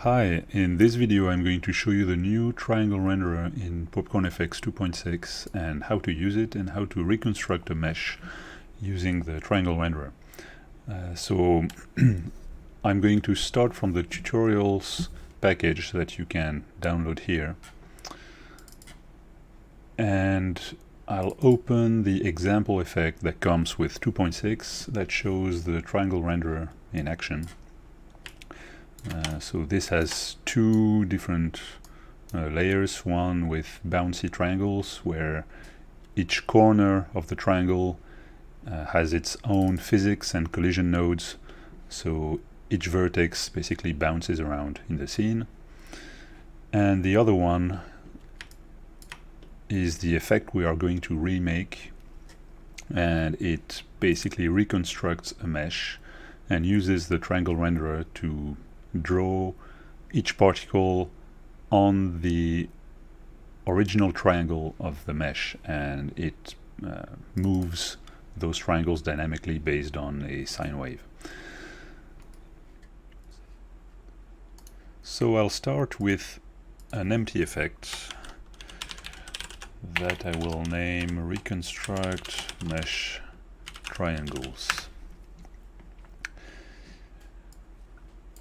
Hi, in this video I'm going to show you the new triangle renderer in PopcornFX 2.6 and how to use it and how to reconstruct a mesh using the triangle renderer. So I'm going to start from the tutorials package that you can download here, and I'll open the example effect that comes with 2.6 that shows the triangle renderer in action. So this has two different layers, one with bouncy triangles where each corner of the triangle has its own physics and collision nodes, so each vertex basically bounces around in the scene. And the other one is the effect we are going to remake, and it basically reconstructs a mesh and uses the triangle renderer to draw each particle on the original triangle of the mesh, and it moves those triangles dynamically based on a sine wave. So I'll start with an empty effect that I will name reconstruct mesh triangles.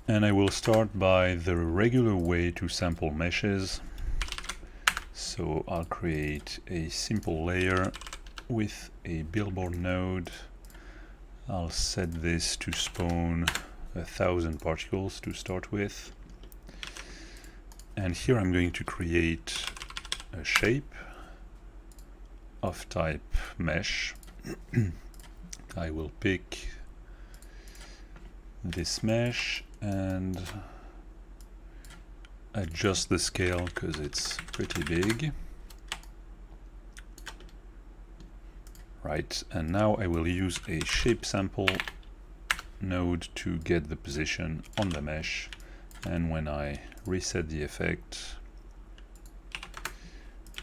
And I will start by the regular way to sample meshes. So I'll create a simple layer with a billboard node. I'll set this to spawn 1,000 particles to start with. And here I'm going to create a shape of type mesh. I will pick this mesh and adjust the scale because it's pretty big. Right, and now I will use a shape sample node to get the position on the mesh, and when I reset the effect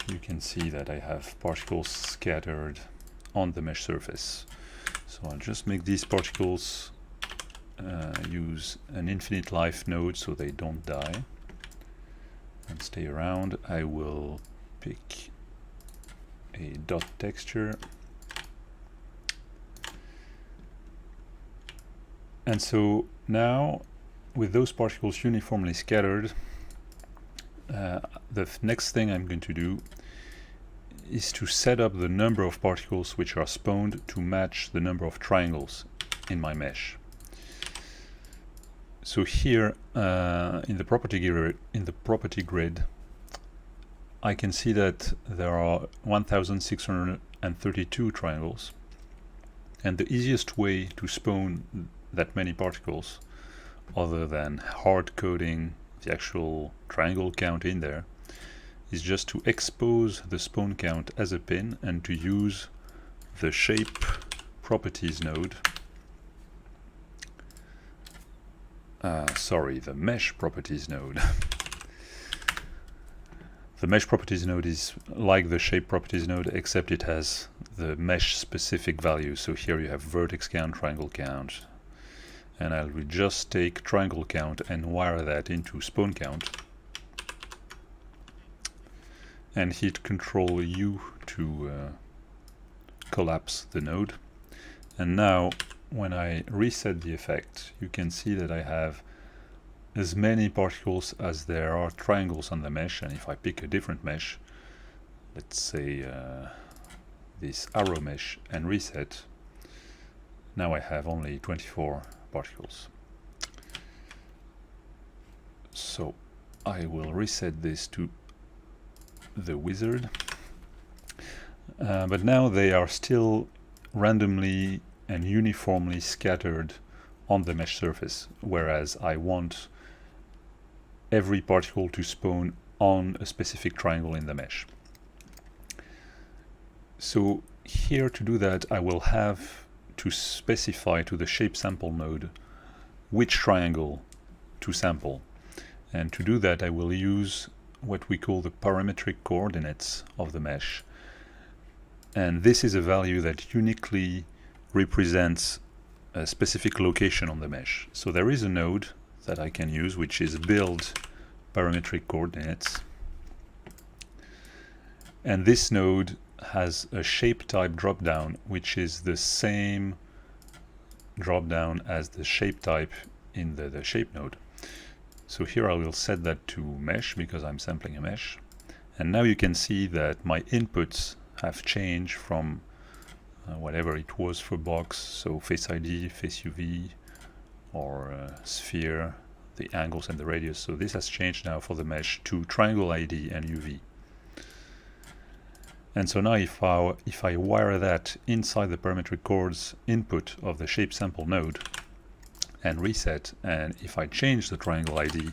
you can see that I have particles scattered on the mesh surface. So I'll just make these particles use an infinite life node so they don't die and stay around. I will pick a dot texture, and so now with those particles uniformly scattered, the next thing I'm going to do is to set up the number of particles which are spawned to match the number of triangles in my mesh. So here in the property grid, I can see that there are 1,632 triangles, and the easiest way to spawn that many particles, other than hard coding the actual triangle count in there, is just to expose the spawn count as a pin and to use the shape properties node. The mesh properties node. The mesh properties node is like the shape properties node, except it has the mesh specific values. So here you have vertex count, triangle count, and I will just take triangle count and wire that into spawn count, and hit Ctrl U to collapse the node. And now when I reset the effect, you can see that I have as many particles as there are triangles on the mesh. And if I pick a different mesh, let's say this arrow mesh, and reset, now I have only 24 particles. So I will reset this to the wizard, but now they are still randomly and uniformly scattered on the mesh surface, whereas I want every particle to spawn on a specific triangle in the mesh. So here, to do that, I will have to specify to the shape sample node which triangle to sample, and to do that I will use what we call the parametric coordinates of the mesh, and this is a value that uniquely represents a specific location on the mesh. So there is a node that I can use, which is build parametric coordinates. And this node has a shape type dropdown, which is the same dropdown as the shape type in the shape node. So here I will set that to mesh because I'm sampling a mesh. And now you can see that my inputs have changed from whatever it was for box, so face ID, face UV, or sphere, the angles and the radius. So this has changed now for the mesh to triangle ID and UV. And so now if I wire that inside the parametric chords input of the shape sample node and reset, and if I change the triangle ID,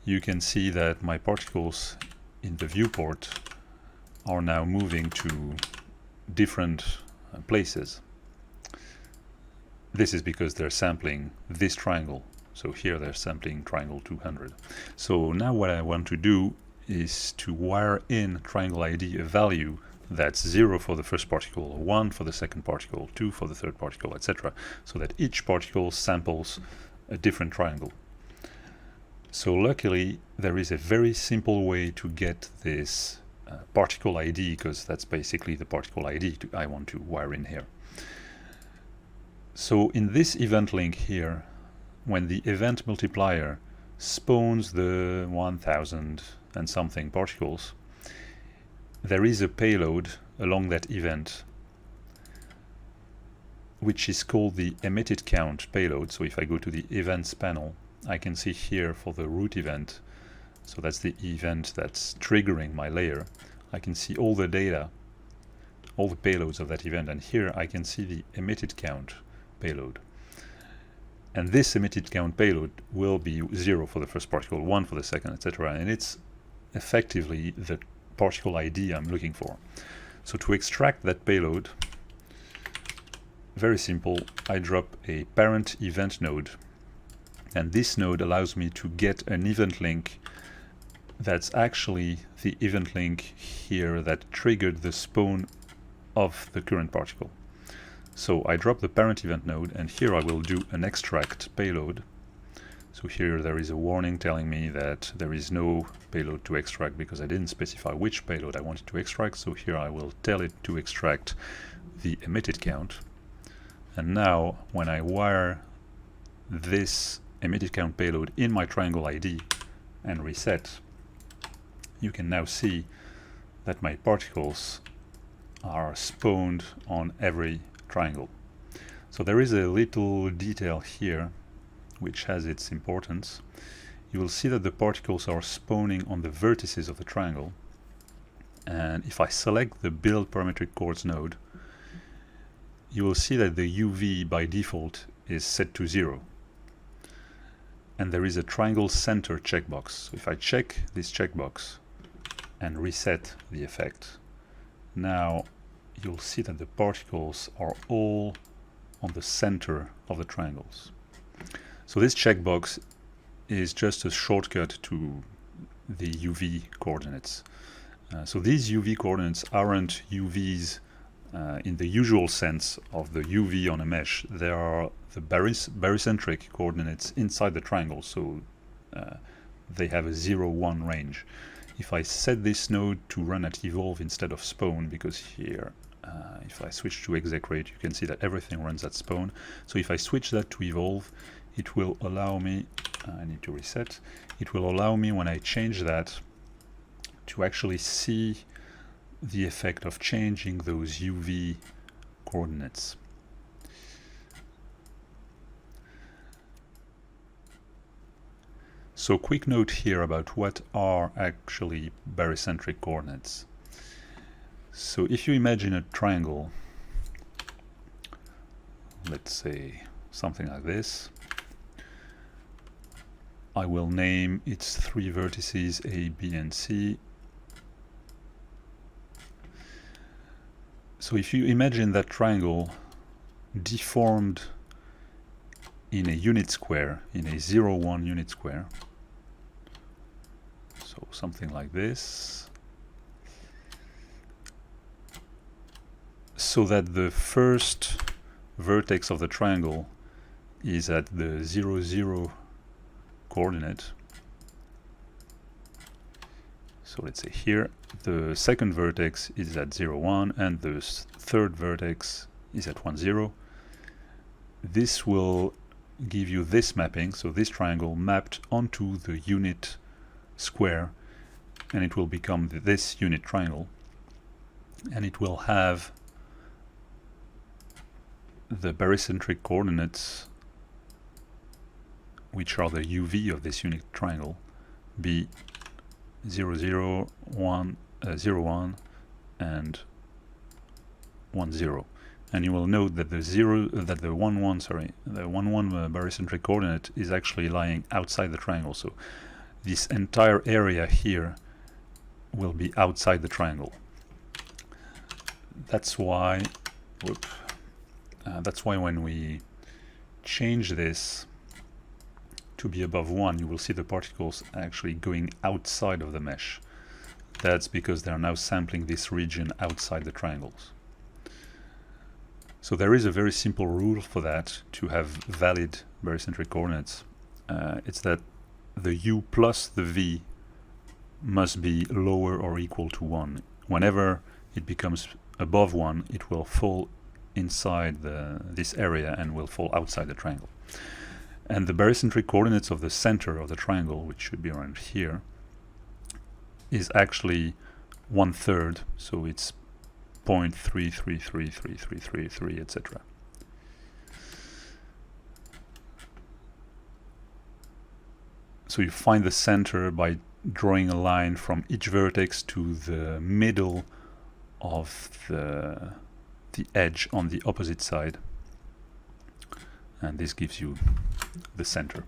you can see that my particles in the viewport are now moving to different places. This is because they're sampling this triangle. So here they're sampling triangle 200. So now what I want to do is to wire in triangle ID a value that's 0 for the first particle, 1 for the second particle, 2 for the third particle, etc. So that each particle samples a different triangle. So luckily there is a very simple way to get this particle ID, because that's basically the particle ID I want to wire in here. So in this event link here, when the event multiplier spawns the 1000 and something particles, there is a payload along that event which is called the emitted count payload. So if I go to the events panel, I can see here for the root event, so that's the event that's triggering my layer, I can see all the data, all the payloads of that event, and here I can see the emitted count payload. And this emitted count payload will be 0 for the first particle, 1 for the second, etc. And it's effectively the particle ID I'm looking for. So to extract that payload, very simple, I drop a parent event node, and this node allows me to get an event link that's actually the event link here that triggered the spawn of the current particle. So I drop the parent event node, and here I will do an extract payload. So here there is a warning telling me that there is no payload to extract because I didn't specify which payload I wanted to extract. So here I will tell it to extract the emitted count. And now when I wire this emitted count payload in my triangle ID and reset, you can now see that my particles are spawned on every triangle. So there is a little detail here which has its importance. You will see that the particles are spawning on the vertices of the triangle, and if I select the build parametric chords node, you will see that the UV by default is set to 0, and there is a triangle center checkbox. So if I check this checkbox and reset the effect, now you'll see that the particles are all on the center of the triangles. So this checkbox is just a shortcut to the UV coordinates. So these UV coordinates aren't UVs in the usual sense of the UV on a mesh. They are the barycentric coordinates inside the triangle, so they have a 0, 1 range. If I set this node to run at evolve instead of spawn, because here if I switch to exec rate, you can see that everything runs at spawn. So if I switch that to evolve, it will allow me, I need to reset, it will allow me when I change that to actually see the effect of changing those UV coordinates. So quick note here about what are actually barycentric coordinates. So if you imagine a triangle, let's say something like this, I will name its 3 vertices A, B, and C. So if you imagine that triangle deformed in a unit square, in a 0, 1 unit square, so something like this, so that the first vertex of the triangle is at the 0, 0 coordinate. So let's say here the second vertex is at 0, 1 and the third vertex is at 1, 0. This will give you this mapping, so this triangle mapped onto the unit square, and it will become this unit triangle, and it will have the barycentric coordinates, which are the UV of this unit triangle, be 0, 0, 1, 0, 1 and 1, 0. And you will note that the 1, 1 barycentric coordinate is actually lying outside the triangle. So this entire area here will be outside the triangle. That's why, when we change this to be above 1, you will see the particles actually going outside of the mesh. That's because they are now sampling this region outside the triangles. So there is a very simple rule for that to have valid barycentric coordinates. It's that the u plus the v must be lower or equal to 1. Whenever it becomes above 1, it will fall inside this area and will fall outside the triangle. And the barycentric coordinates of the center of the triangle, which should be around here, is actually 1/3, so it's 0.333333, etc. So you find the center by drawing a line from each vertex to the middle of the edge on the opposite side, and this gives you the center.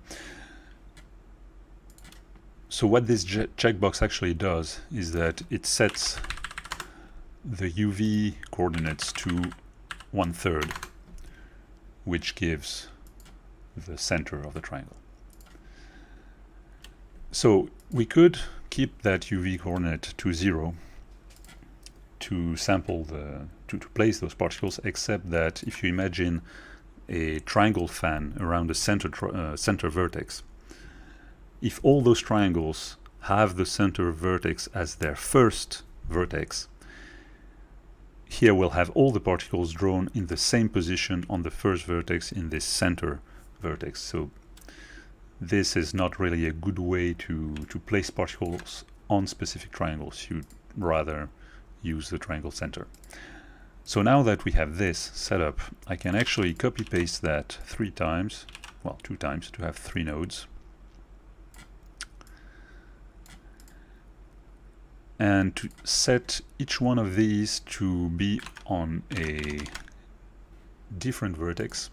So what this checkbox actually does is that it sets the UV coordinates to 1/3, which gives the center of the triangle. So we could keep that UV coordinate to 0 to sample to place those particles, except that if you imagine a triangle fan around the center vertex, if all those triangles have the center vertex as their first vertex, here we'll have all the particles drawn in the same position on the first vertex in this center vertex. So this is not really a good way to place particles on specific triangles. You'd rather use the triangle center. So now that we have this set up, I can actually copy paste that 2 times to have 3 nodes. And to set each one of these to be on a different vertex.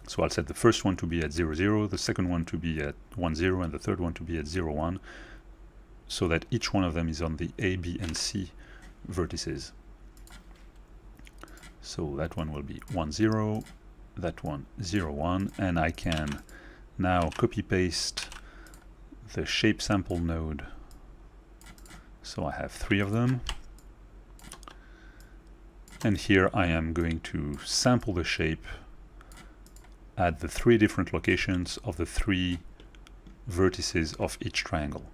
So I'll set the first one to be at 0, 0, the second one to be at 1, 0, and the third one to be at 0, 1, so that each one of them is on the A, B, and C vertices. So that one will be 1, 0, that one 0, 1, and I can now copy paste the shape sample node. So I have 3 of them, and here I am going to sample the shape at the 3 different locations of the 3 vertices of each triangle.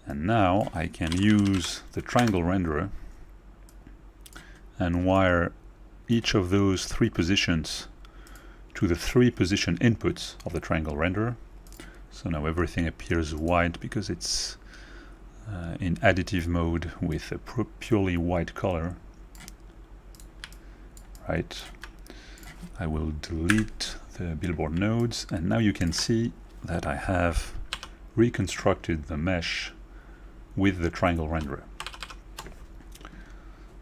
And now I can use the triangle renderer and wire each of those 3 positions to the 3 position inputs of the triangle renderer. So now everything appears white because it's in additive mode with a purely white color. Right. I will delete the billboard nodes, and now you can see that I have reconstructed the mesh with the triangle renderer.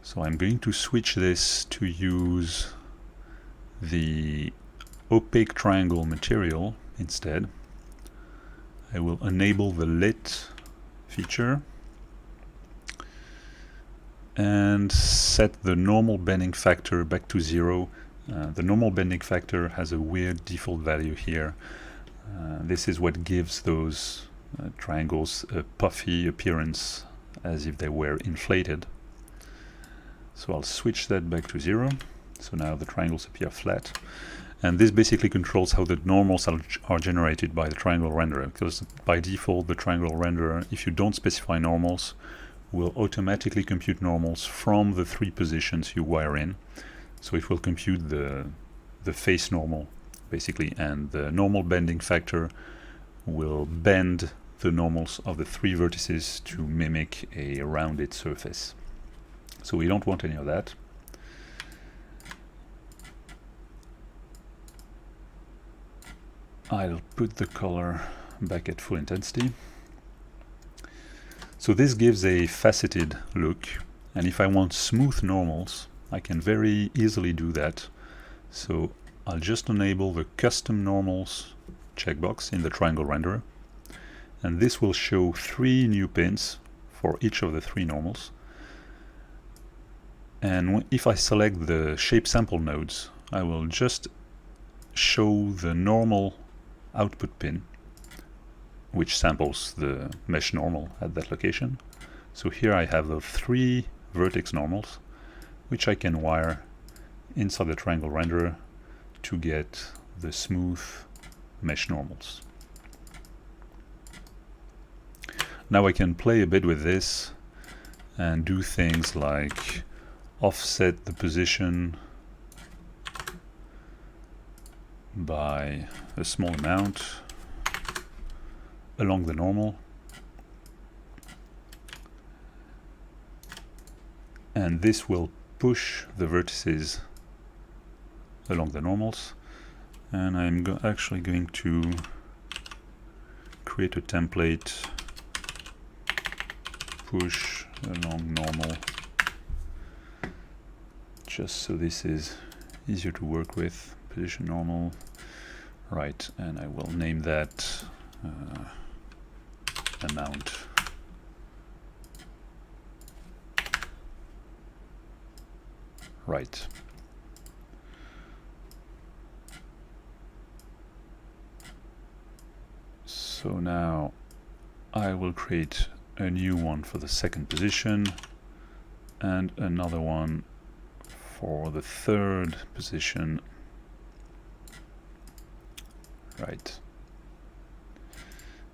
So I'm going to switch this to use the opaque triangle material instead. I will enable the lit feature and set the normal bending factor back to 0. The normal bending factor has a weird default value here. This is what gives those triangles a puffy appearance, as if they were inflated. So I'll switch that back to 0. So now the triangles appear flat. And this basically controls how the normals are generated by the triangle renderer, because by default the triangle renderer, if you don't specify normals, will automatically compute normals from the 3 positions you wire in. So it will compute the face normal basically, and the normal bending factor will bend the normals of the 3 vertices to mimic a rounded surface. So we don't want any of that. I'll put the color back at full intensity. So this gives a faceted look, and if I want smooth normals, I can very easily do that. So I'll just enable the custom normals checkbox in the triangle renderer, and this will show 3 new pins for each of the 3 normals. And if I select the shape sample nodes, I will just show the normal output pin, which samples the mesh normal at that location. So here I have the 3 vertex normals, which I can wire inside the triangle renderer to get the smooth mesh normals. Now I can play a bit with this and do things like offset the position by a small amount along the normal, and this will push the vertices along the normals. And I'm actually going to create a template, push along normal, just so this is easier to work with. Position normal, right, and I will name that amount. Right. So now I will create a new one for the second position and another one for the third position. Right.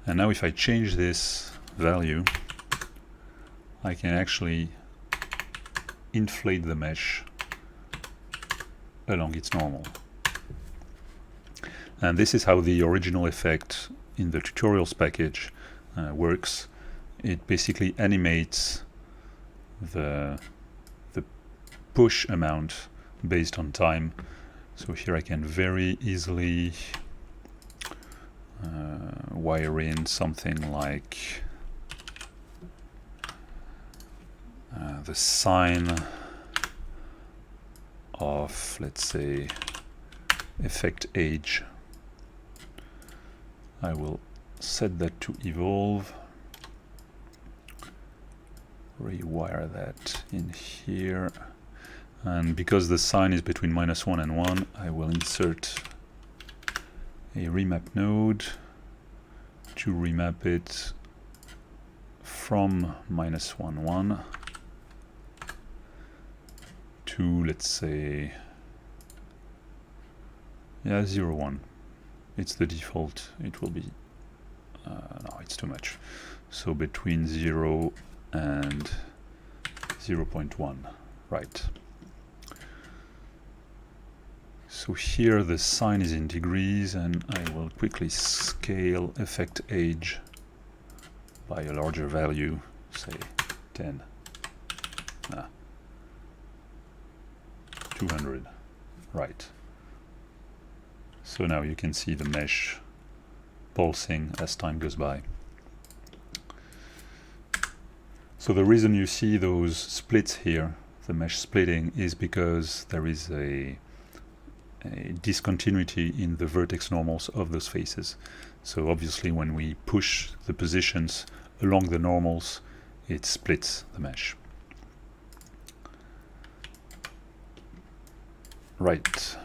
And now if I change this value, I can actually inflate the mesh along its normal. And this is how the original effect in the tutorials package works. It basically animates the push amount based on time. So here I can very easily wire in something like the sine of, let's say, effect age. I will set that to evolve, rewire that in here, and because the sine is between -1 and 1, I will insert a remap node to remap it from -1, 1 to, let's say, 0, 1. It's the default. It will be no, it's too much. So between 0 and 0.1, right. So here the sine is in degrees, and I will quickly scale effect age by a larger value, say 10. 200, right. So now you can see the mesh pulsing as time goes by. So the reason you see those splits here, the mesh splitting, is because there is a discontinuity in the vertex normals of those faces. So obviously when we push the positions along the normals, it splits the mesh. Right.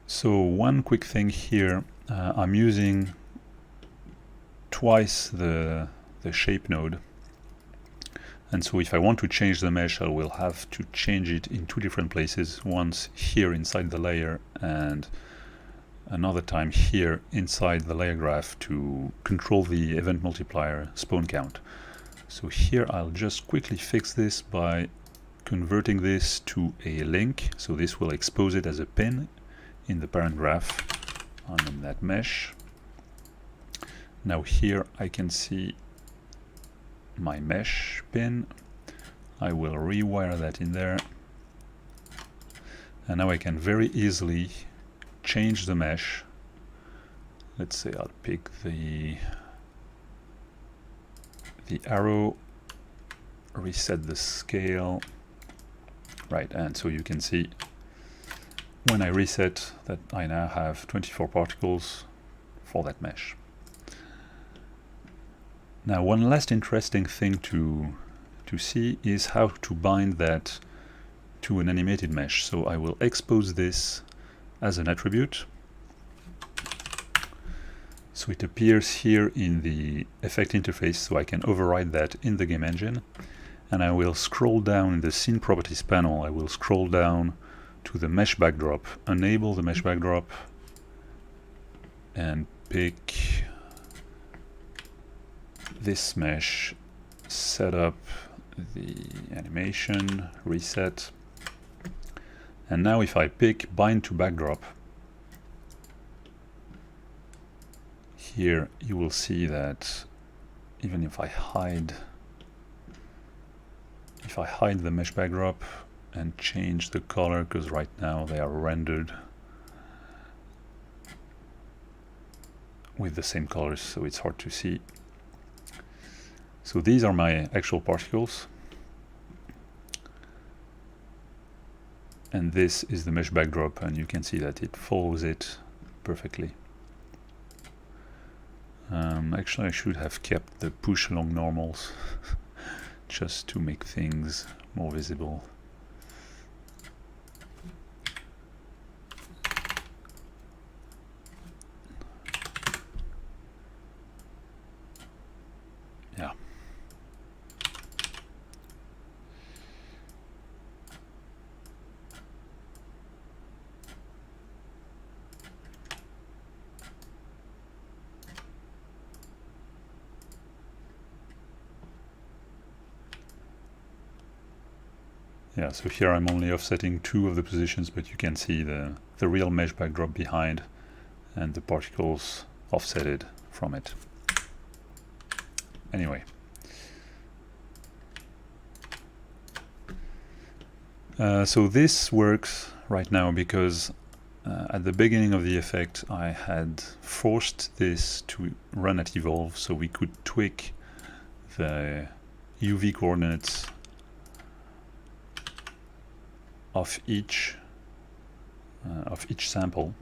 So one quick thing here, I'm using twice the shape node, And so if I want to change the mesh, I will have to change it in two different places, once here inside the layer and another time here inside the layer graph to control the event multiplier spawn count. So here I'll just quickly fix this by converting this to a link. So this will expose it as a pin in the parent graph on that mesh. Now here I can see my mesh pin. I will rewire that in there. And now I can very easily change the mesh. Let's say I'll pick the arrow, reset the scale. Right, and so you can see when I reset that I now have 24 particles for that mesh. Now one last interesting thing to see is how to bind that to an animated mesh. So I will expose this as an attribute. So it appears here in the effect interface, so I can override that in the game engine. And I will scroll down in the scene properties panel. I will scroll down to the mesh backdrop, enable the mesh backdrop, and pick this mesh, set up the animation, reset. And now if I pick bind to backdrop, here you will see that even if I hide the mesh backdrop and change the color, because right now they are rendered with the same colors, so it's hard to see. So these are my actual particles, and this is the mesh backdrop, and you can see that it follows it perfectly. Actually, I should have kept the push along normals just to make things more visible. Yeah. Yeah, so here I'm only offsetting 2 of the positions, but you can see the real mesh backdrop behind and the particles offsetted from it. Anyway. So this works right now because at the beginning of the effect I had forced this to run at evolve, so we could tweak the UV coordinates of each sample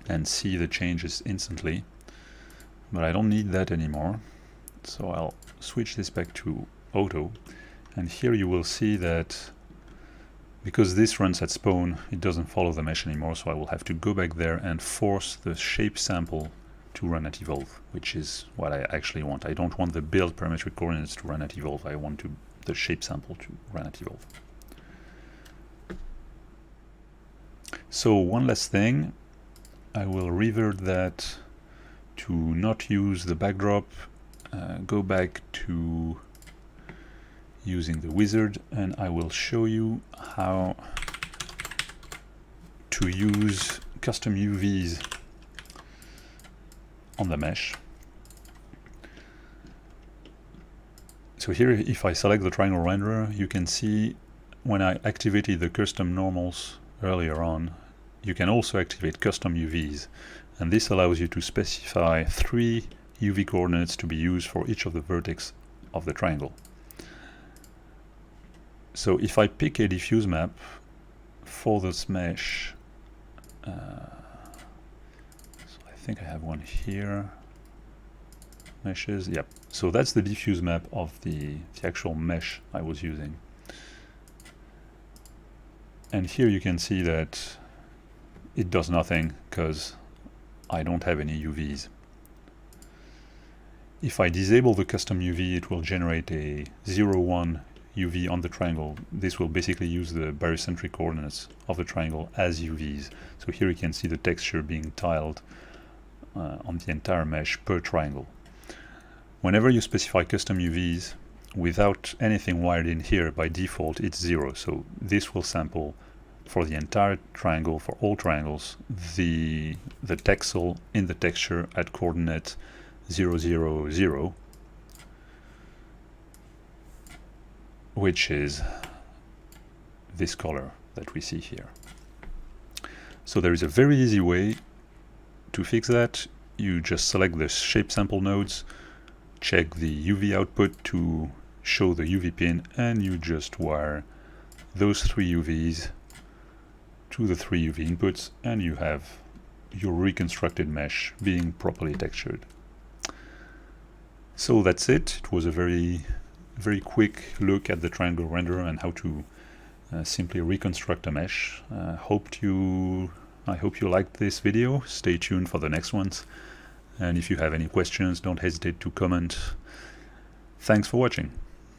and see the changes instantly. But I don't need that anymore, so I'll switch this back to auto, and here you will see that because this runs at spawn, it doesn't follow the mesh anymore, so I will have to go back there and force the shape sample to run at evolve, which is what I actually want. I don't want the build parametric coordinates to run at evolve, I want the shape sample to run at evolve. So one last thing, I will revert that to not use the backdrop, go back to using the wizard, and I will show you how to use custom UVs on the mesh. So here, if I select the triangle renderer, you can see when I activated the custom normals earlier on, you can also activate custom UVs, and this allows you to specify 3 UV coordinates to be used for each of the vertex of the triangle. So if I pick a diffuse map for this mesh, so I think I have one here, meshes, yep. So that's the diffuse map of the actual mesh I was using. And here you can see that it does nothing because I don't have any UVs. If I disable the custom UV, it will generate a 0, 1 UV on the triangle. This will basically use the barycentric coordinates of the triangle as UVs. So here you can see the texture being tiled on the entire mesh per triangle. Whenever you specify custom UVs, without anything wired in here, by default it's 0. So this will sample for the entire triangle, for all triangles, the texel in the texture at coordinate 0, 0, 0, which is this color that we see here. So there is a very easy way to fix that. You just select the shape sample nodes, check the UV output to show the UV pin, and you just wire those 3 UVs to the 3 UV inputs, and you have your reconstructed mesh being properly textured. So that's it. It was a very quick look at the triangle renderer and how to simply reconstruct a mesh. I hope you liked this video. Stay tuned for the next ones. And if you have any questions, don't hesitate to comment. Thanks for watching.